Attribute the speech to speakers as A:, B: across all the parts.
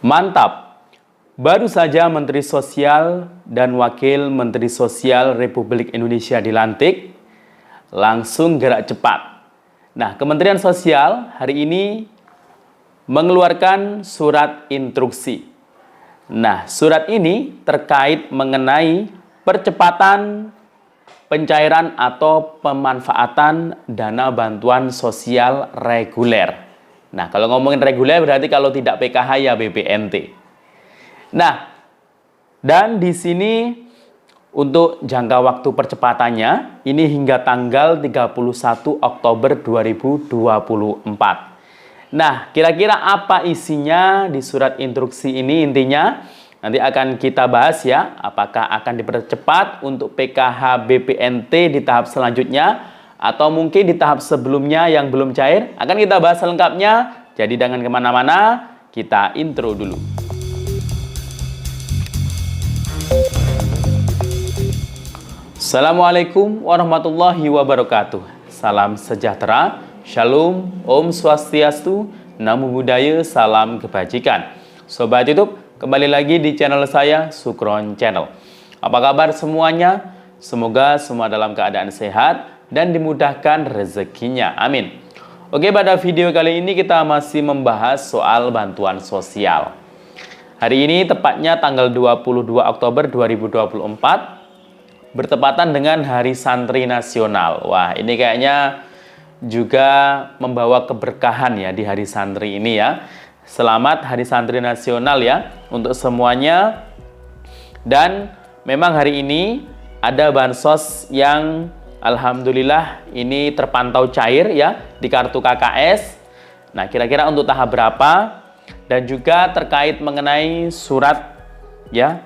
A: Mantap. Baru saja Menteri Sosial dan Wakil Menteri Sosial Republik Indonesia dilantik, langsung gerak cepat. Nah, Kementerian Sosial hari ini mengeluarkan surat instruksi. Nah, surat ini terkait mengenai percepatan pencairan atau pemanfaatan dana bantuan sosial reguler. Nah, kalau ngomongin reguler berarti kalau tidak PKH ya BPNT. Nah, dan di sini untuk jangka waktu percepatannya ini hingga tanggal 31 Oktober 2024. Nah, kira-kira apa isinya di surat instruksi ini? Intinya nanti akan kita bahas ya, apakah akan dipercepat untuk PKH BPNT di tahap selanjutnya atau mungkin di tahap sebelumnya yang belum cair. Akan kita bahas selengkapnya, jadi jangan kemana-mana, kita intro dulu. Assalamualaikum warahmatullahi wabarakatuh. Salam sejahtera, Shalom, Om Swastiastu, Namo Buddhaya, salam kebajikan. Sobat YouTube, kembali lagi di channel saya, Sukron Channel. Apa kabar semuanya? Semoga semua dalam keadaan sehat dan dimudahkan rezekinya. Amin. Oke, pada video kali ini kita masih membahas soal bantuan sosial. Hari ini tepatnya tanggal 22 Oktober 2024, bertepatan dengan Hari Santri Nasional. Wah, ini kayaknya juga membawa keberkahan ya di Hari Santri ini ya. Selamat Hari Santri Nasional ya untuk semuanya. Dan memang hari ini ada bansos yang alhamdulillah ini terpantau cair ya di kartu KKS. Nah, kira-kira untuk tahap berapa? Dan juga terkait mengenai surat ya.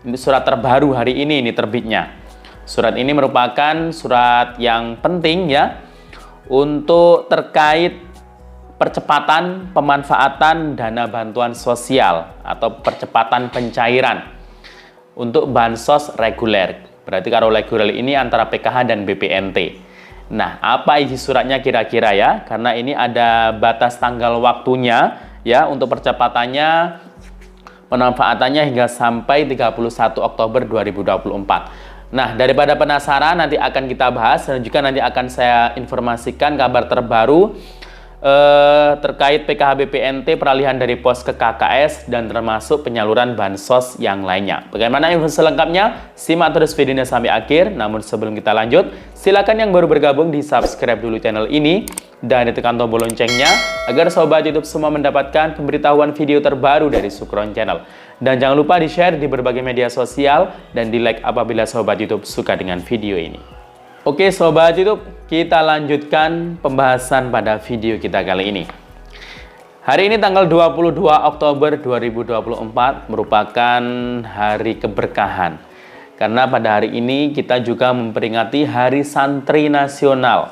A: Ini surat terbaru hari ini terbitnya. Surat ini merupakan surat yang penting ya untuk terkait percepatan pemanfaatan dana bantuan sosial atau percepatan pencairan untuk bansos reguler. Berarti kalau reguler ini antara PKH dan BPNT. Nah, apa isi suratnya kira-kira ya? Karena ini ada batas tanggal waktunya ya untuk percepatannya, pemanfaatannya hingga sampai 31 Oktober 2024. Nah, daripada penasaran nanti akan kita bahas dan juga nanti akan saya informasikan kabar terbaru terkait PKH BPNT, peralihan dari pos ke KKS dan termasuk penyaluran bansos yang lainnya. Bagaimana info selengkapnya? Simak terus videonya sampai akhir. Namun sebelum kita lanjut, silakan yang baru bergabung di subscribe dulu channel ini dan ditekan tombol loncengnya agar sobat YouTube semua mendapatkan pemberitahuan video terbaru dari Sukron Channel. Dan jangan lupa di-share di berbagai media sosial dan di-like apabila sobat YouTube suka dengan video ini. Oke sobat YouTube, kita lanjutkan pembahasan pada video kita kali ini. Hari ini tanggal 22 Oktober 2024 merupakan hari keberkahan. Karena pada hari ini kita juga memperingati Hari Santri Nasional.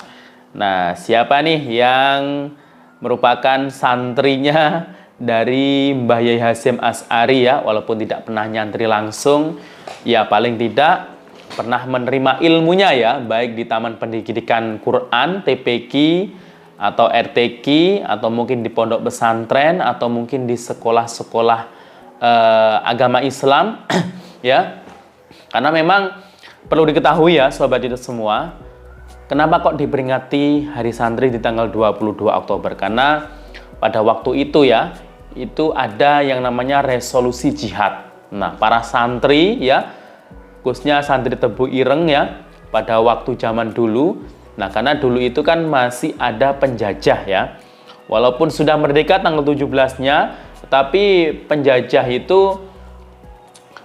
A: Nah, siapa nih yang merupakan santrinya dari Mbah Yai Hasyim Asy'ari ya, walaupun tidak pernah nyantri langsung, ya paling tidak pernah menerima ilmunya ya, baik di Taman Pendidikan Quran, TPQ, atau RTQ, atau mungkin di pondok pesantren, atau mungkin di sekolah-sekolah agama Islam, ya. Karena memang perlu diketahui ya, sobat itu semua, kenapa kok diperingati Hari Santri di tanggal 22 Oktober? Karena pada waktu itu ya, itu ada yang namanya resolusi jihad. Nah, para santri ya, khususnya santri Tebu Ireng ya, pada waktu zaman dulu, nah karena dulu itu kan masih ada penjajah ya, walaupun sudah merdeka tanggal 17-nya, tetapi penjajah itu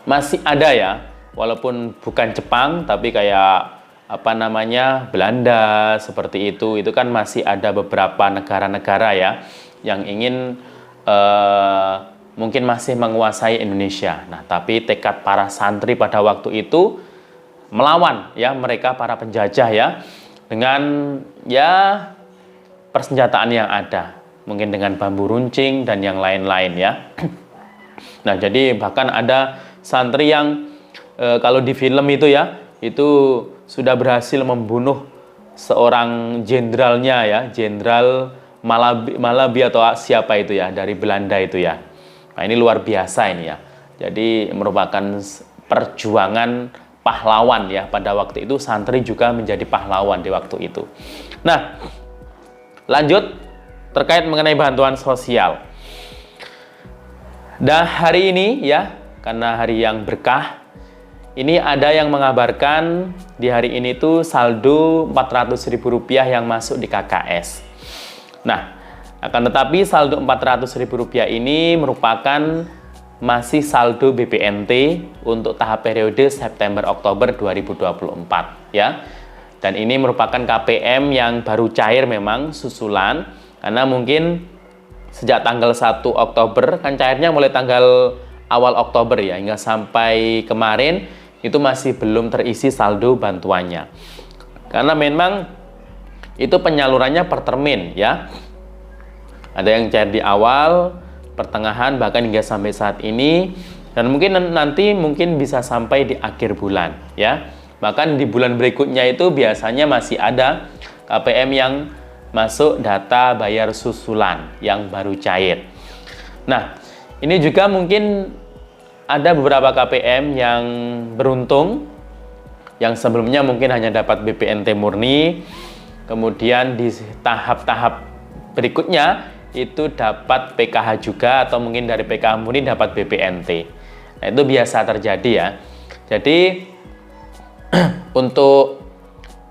A: masih ada ya, walaupun bukan Jepang, tapi kayak apa namanya Belanda seperti itu kan masih ada beberapa negara-negara ya yang ingin mungkin masih menguasai Indonesia. Nah, tapi tekad para santri pada waktu itu melawan ya mereka para penjajah ya dengan ya persenjataan yang ada, mungkin dengan bambu runcing dan yang lain-lain ya. Nah, jadi bahkan ada santri yang kalau di film itu ya, itu sudah berhasil membunuh seorang jenderalnya ya, Jenderal Malabi atau siapa itu ya, dari Belanda itu ya. Nah, ini luar biasa ini ya. Jadi merupakan perjuangan pahlawan ya. Pada waktu itu santri juga menjadi pahlawan di waktu itu. Nah, lanjut terkait mengenai bantuan sosial. Dan hari ini ya, karena hari yang berkah, ini ada yang mengabarkan di hari ini tuh saldo Rp400.000 yang masuk di KKS. Nah, akan tetapi saldo Rp400.000 ini merupakan masih saldo BPNT untuk tahap periode September-Oktober 2024 ya. Dan ini merupakan KPM yang baru cair memang susulan, karena mungkin sejak tanggal 1 Oktober kan cairnya mulai tanggal awal Oktober ya, hingga sampai kemarin itu masih belum terisi saldo bantuannya. Karena memang itu penyalurannya per termin ya. Ada yang cair di awal, pertengahan, bahkan hingga sampai saat ini, dan mungkin nanti bisa sampai di akhir bulan ya. Bahkan di bulan berikutnya itu biasanya masih ada KPM yang masuk data bayar susulan yang baru cair. Nah, ini juga mungkin ada beberapa KPM yang beruntung, yang sebelumnya mungkin hanya dapat BPNT murni, kemudian di tahap-tahap berikutnya itu dapat PKH juga, atau mungkin dari PKH murni dapat BPNT. Nah, itu biasa terjadi ya. Jadi untuk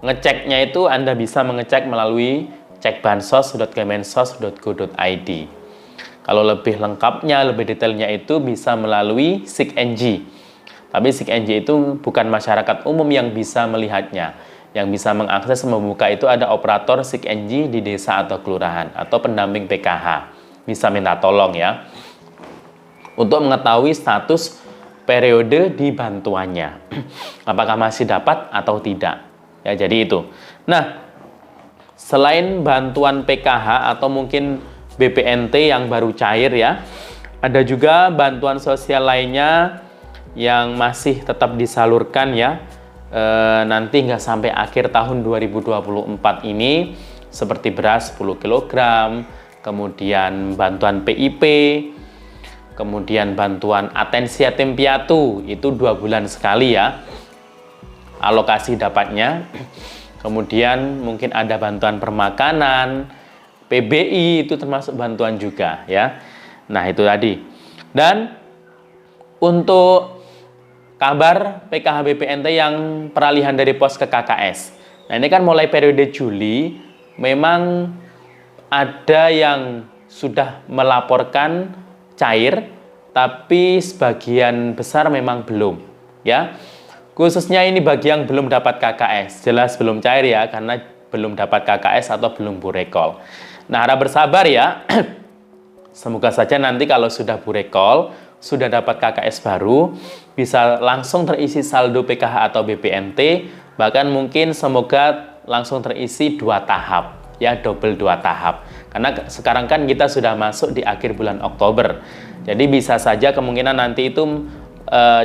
A: ngeceknya itu Anda bisa mengecek melalui cekbansos.kemensos.go.id. Kalau lebih lengkapnya, lebih detailnya itu bisa melalui SIKNJ. Tapi SIKNJ itu bukan masyarakat umum yang bisa melihatnya. Yang bisa mengakses membuka itu ada operator SIKNJ di desa atau kelurahan, atau pendamping PKH. Bisa minta tolong ya, untuk mengetahui status periode di bantuannya. Apakah masih dapat atau tidak. Ya, jadi itu. Nah, selain bantuan PKH atau mungkin BPNT yang baru cair ya, ada juga bantuan sosial lainnya yang masih tetap disalurkan ya, nanti nggak sampai akhir tahun 2024 ini, seperti beras 10 kg, kemudian bantuan PIP, kemudian bantuan atensi yatim piatu itu 2 bulan sekali ya alokasi dapatnya. Kemudian mungkin ada bantuan permakanan, PBI itu termasuk bantuan juga ya. Nah, itu tadi. Dan untuk kabar PKH BPNT yang peralihan dari pos ke KKS. Nah, ini kan mulai periode Juli memang ada yang sudah melaporkan cair, tapi sebagian besar memang belum ya. Khususnya ini bagi yang belum dapat KKS, jelas belum cair ya, karena belum dapat KKS atau belum burekol. Nah, harap bersabar ya. Semoga saja nanti kalau sudah burekol, sudah dapat KKS baru, bisa langsung terisi saldo PKH atau BPNT, bahkan mungkin semoga langsung terisi 2 tahap ya, double 2 tahap. Karena sekarang kan kita sudah masuk di akhir bulan Oktober, jadi bisa saja kemungkinan nanti itu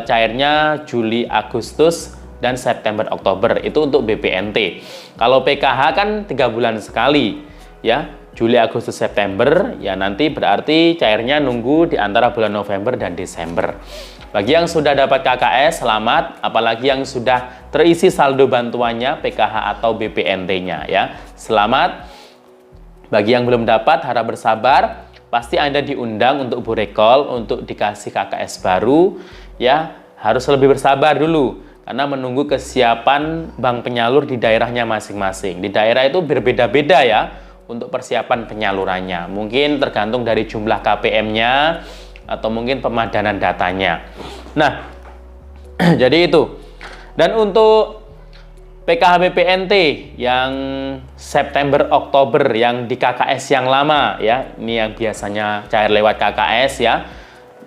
A: cairnya Juli, Agustus, dan September, Oktober itu untuk BPNT. Kalau PKH kan 3 bulan sekali ya, Juli, Agustus, September ya, nanti berarti cairnya nunggu di antara bulan November dan Desember. Bagi yang sudah dapat KKS, selamat, apalagi yang sudah terisi saldo bantuannya PKH atau BPNT-nya ya, selamat. Bagi yang belum dapat, harap bersabar, pasti Anda diundang untuk burekol, untuk dikasih KKS baru ya. Harus lebih bersabar dulu karena menunggu kesiapan bank penyalur di daerahnya masing-masing. Di daerah itu berbeda-beda ya untuk persiapan penyalurannya. Mungkin tergantung dari jumlah KPM-nya atau mungkin pemadanan datanya. Nah, jadi itu. Dan untuk PKH BPNT yang September Oktober yang di KKS yang lama ya, ini yang biasanya cair lewat KKS ya,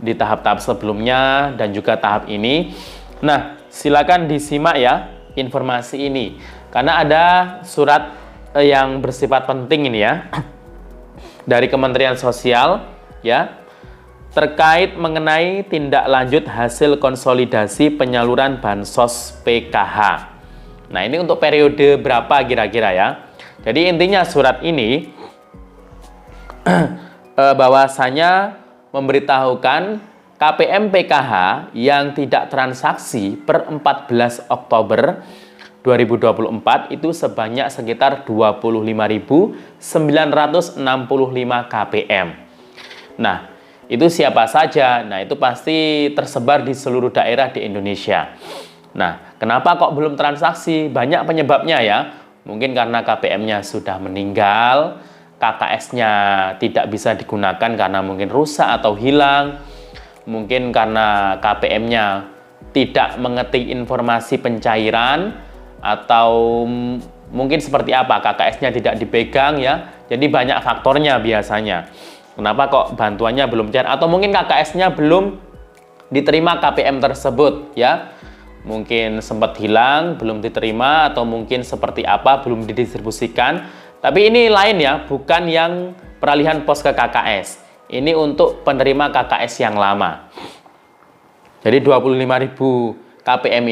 A: di tahap-tahap sebelumnya dan juga tahap ini. Nah, silakan disimak ya informasi ini, karena ada surat yang bersifat penting ini ya dari Kementerian Sosial ya, terkait mengenai tindak lanjut hasil konsolidasi penyaluran bansos PKH. Nah, ini untuk periode berapa kira-kira ya. Jadi intinya surat ini bahwasanya memberitahukan KPM PKH yang tidak transaksi per 14 Oktober 2024 itu sebanyak sekitar 25.965 KPM. Nah, itu siapa saja? Nah, itu pasti tersebar di seluruh daerah di Indonesia. Nah, kenapa kok belum transaksi? Banyak penyebabnya ya. Mungkin karena KPM-nya sudah meninggal, KKS-nya tidak bisa digunakan karena mungkin rusak atau hilang. Mungkin karena KPM-nya tidak mengetik informasi pencairan, atau mungkin seperti apa, KKS-nya tidak dipegang ya. Jadi banyak faktornya biasanya. Kenapa kok bantuannya belum cair? Atau mungkin KKS-nya belum diterima KPM tersebut ya. Mungkin sempat hilang, belum diterima, atau mungkin seperti apa, belum didistribusikan. Tapi ini lain ya, bukan yang peralihan pos ke KKS. Ini untuk penerima KKS yang lama. Jadi 25.000 KPM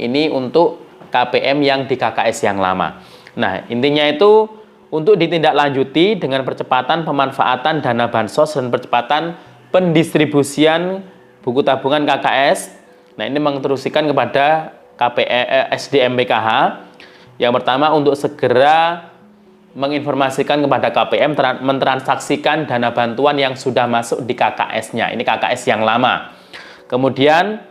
A: ini untuk KPM yang di KKS yang lama. Nah, intinya itu untuk ditindaklanjuti dengan percepatan pemanfaatan dana bansos dan percepatan pendistribusian buku tabungan KKS. Nah, ini menginstruksikan kepada SDM PKH yang pertama untuk segera menginformasikan kepada KPM mentransaksikan dana bantuan yang sudah masuk di KKS-nya. Ini KKS yang lama. Kemudian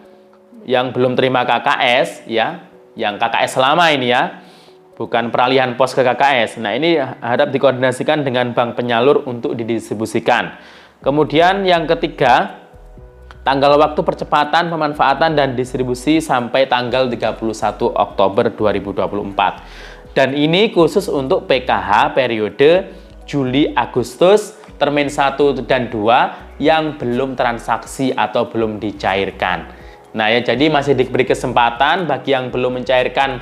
A: yang belum terima KKS ya, yang KKS lama ini ya, bukan peralihan pos ke KKS. Nah, ini harap dikoordinasikan dengan bank penyalur untuk didistribusikan. Kemudian yang ketiga, tanggal waktu percepatan pemanfaatan dan distribusi sampai tanggal 31 Oktober 2024. Dan ini khusus untuk PKH periode Juli-Agustus termin 1 dan 2 yang belum transaksi atau belum dicairkan. Nah ya, jadi masih diberi kesempatan bagi yang belum mencairkan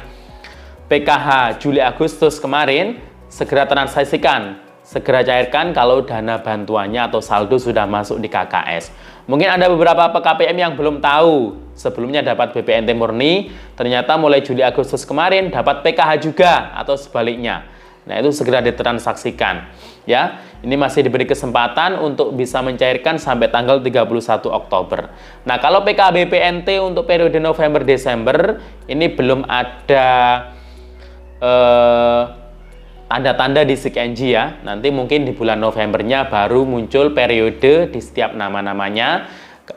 A: PKH Juli-Agustus kemarin, segera transaksikan, segera cairkan kalau dana bantuannya atau saldo sudah masuk di KKS. Mungkin ada beberapa KPM yang belum tahu, sebelumnya dapat BPNT murni, ternyata mulai Juli-Agustus kemarin dapat PKH juga atau sebaliknya. Nah, itu segera ditransaksikan ya. Ini masih diberi kesempatan untuk bisa mencairkan sampai tanggal 31 Oktober. Nah, kalau PKH BPNT untuk periode November Desember ini belum ada tanda-tanda di SIGNG ya. Nanti mungkin di bulan Novembernya baru muncul periode di setiap nama-namanya,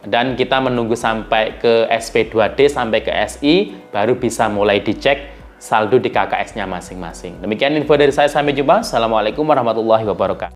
A: dan kita menunggu sampai ke SP2D sampai ke SI baru bisa mulai dicek saldo di KKS-nya masing-masing. Demikian info dari saya, sampai jumpa. Assalamualaikum warahmatullahi wabarakatuh.